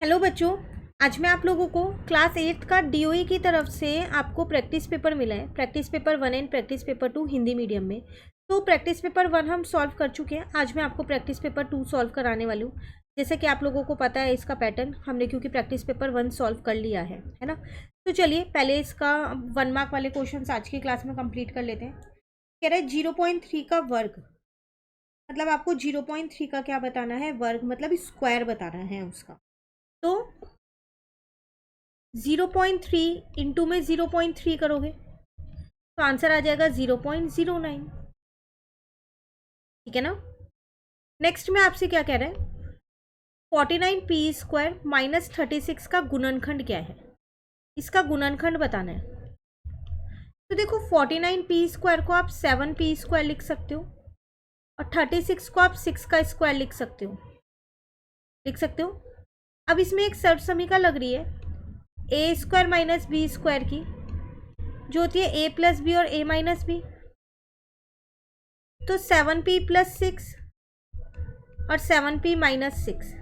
Hello बच्चों, आज मैं आप लोगों को क्लास 8 का डीओई की तरफ से आपको प्रैक्टिस पेपर मिला है। Practice paper 1 and practice paper 2 Hindi medium में। तो प्रैक्टिस पेपर 1 हम सॉल्व कर चुके हैं। आज मैं आपको प्रैक्टिस पेपर 2 सॉल्व कराने वाली हूँ। जैसे कि आप लोगों को पता है इसका पैटर्न, हमने क्योंकि प्रैक्टिस पेपर 1 सॉल्व कर लिया है ना। तो चलिए पहले इसका 1 मार्क वाले क्वेश्चन आज की क्लास में कंप्लीट कर लेते हैं। कह रहे हैं 0.3 का वर्ग, मतलब आपको 0.3 का क्या बताना है, वर्ग मतलब स्क्वायर बताना है उसका। तो 0.3 इंटू में 0.3 करोगे तो आंसर आ जाएगा 0.09। ठीक है ना। नेक्स्ट में आपसे क्या कह रहा है, 49p² माइनस 36 का गुणनखंड क्या है, इसका गुणनखंड बताना है। तो देखो 49p² को आप 7p² लिख सकते हो और 36 को आप 6 का स्क्वायर लिख सकते हो। अब इसमें एक सर्व समीकरण लग रही है a² माइनस b² की, जो होती है a प्लस बी और a माइनस बी। तो 7p प्लस 6 और 7p माइनस 6,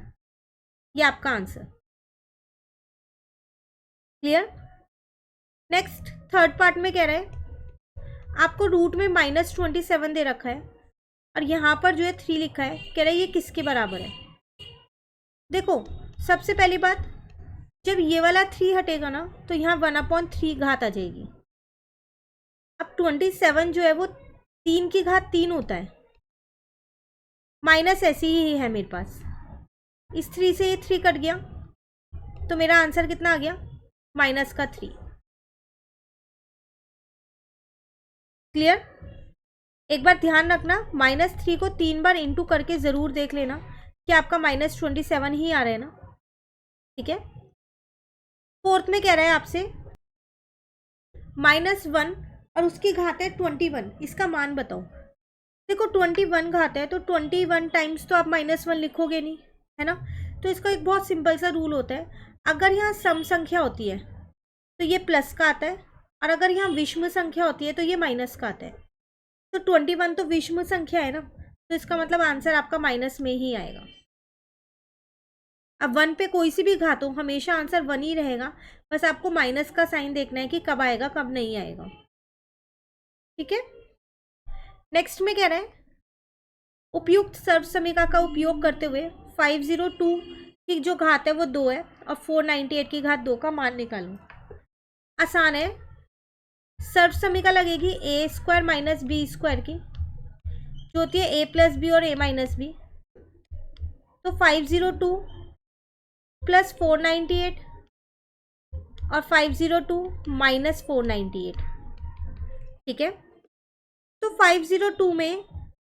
ये आपका answer. Clear. Next third part में कह रहा है आपको रूट में -27 दे रखा है और यहाँ पर जो है 3 लिखा है। कह रहा है ये किसके बराबर है। देखो सबसे पहली बात, जब ये वाला 3 हटेगा ना तो यहाँ 1/3 घात आ जाएगी। अब 27 जो है वो 3 की घात 3 होता है, माइनस ऐसी ही है मेरे पास। इस 3 से ये 3 कट गया तो मेरा आंसर कितना आ गया, -3। क्लियर। एक बार ध्यान रखना, -3 को 3 बार इंटू करके ज़रूर देख लेना कि आपका -27 ही आ रहा है ना। ठीक है। फोर्थ में कह रहा है आपसे -1 और उसकी घात है 21, इसका मान बताओ। देखो 21 घात है तो 21 टाइम्स तो आप -1 लिखोगे नहीं, है ना। तो इसका एक बहुत सिंपल सा रूल होता है, अगर यहाँ सम संख्या होती है तो ये प्लस का आता है और अगर यहाँ विषम संख्या होती है तो ये माइनस का आता है। तो 21 तो विषम संख्या है ना, तो इसका मतलब आंसर आपका माइनस में ही आएगा। अब 1 पे कोई सी भी घात हो हमेशा आंसर 1 ही रहेगा, बस आपको माइनस का साइन देखना है कि कब आएगा कब नहीं आएगा। ठीक है। नेक्स्ट में कह रहे हैं उपयुक्त सर्व समीकरण का उपयोग करते हुए 502 की जो घात है वो 2 है और 498 की घात 2 का मान निकालो। आसान है। सर्व समीकरण लगेगी a² माइनस b² की, जो होती है a प्लस बी और a माइनस बी। तो 502 प्लस 498 और 502 माइनस 498। ठीक है। तो 502 में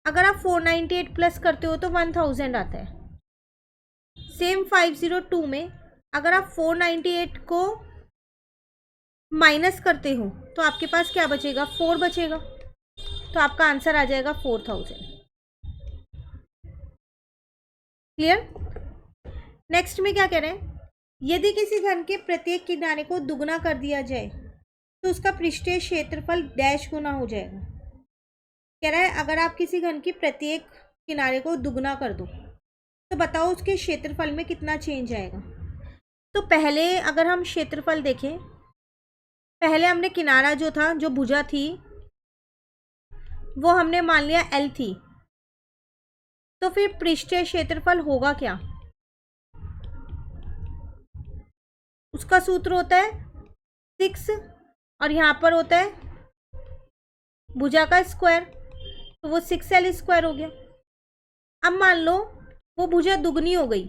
अगर आप 498 प्लस करते हो तो 1000 आता है। सेम 502 में अगर आप 498 को माइनस करते हो तो आपके पास क्या बचेगा, 4 बचेगा। तो आपका आंसर आ जाएगा 4000। क्लियर। नेक्स्ट में क्या कह रहे हैं, यदि किसी घन के प्रत्येक किनारे को दुगना कर दिया जाए तो उसका पृष्ठीय क्षेत्रफल डैश गुना हो जाएगा। कह रहा है अगर आप किसी घन की प्रत्येक किनारे को दुगना कर दो तो बताओ उसके क्षेत्रफल में कितना चेंज आएगा। तो पहले अगर हम क्षेत्रफल देखें, पहले हमने किनारा जो था, जो भुजा थी, वो हमने मान लिया L थी। तो फिर पृष्ठीय क्षेत्रफल होगा क्या, उसका सूत्र होता है 6 और यहाँ पर होता है भुजा का स्क्वायर, तो वो 6L² हो गया। अब मान लो वो भुजा दुगनी हो गई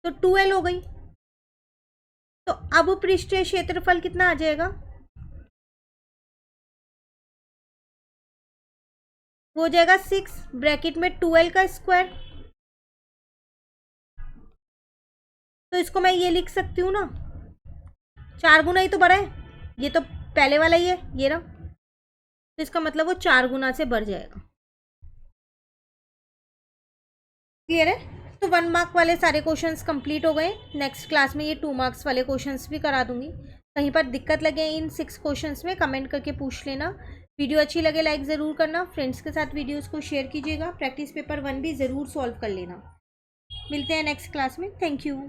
तो 2L हो गई। तो अब पृष्ठीय क्षेत्रफल कितना आ जाएगा, वो हो जाएगा 6 ब्रैकेट में 2L का स्क्वायर। तो इसको मैं ये लिख सकती हूँ ना, 4 गुना ही तो बढ़ा है, ये तो पहले वाला ही है ये रहा, तो इसका मतलब वो 4 गुना से बढ़ जाएगा। क्लियर है। तो 1 मार्क वाले सारे क्वेश्चंस कंप्लीट हो गए। नेक्स्ट क्लास में ये 2 मार्क्स वाले क्वेश्चंस भी करा दूंगी। कहीं पर दिक्कत लगे इन 6 क्वेश्चंस में कमेंट करके पूछ लेना। वीडियो अच्छी लगे लाइक ज़रूर करना, फ्रेंड्स के साथ वीडियोस को शेयर कीजिएगा। प्रैक्टिस पेपर 1 भी ज़रूर सॉल्व कर लेना। मिलते हैं नेक्स्ट क्लास में। Thank you.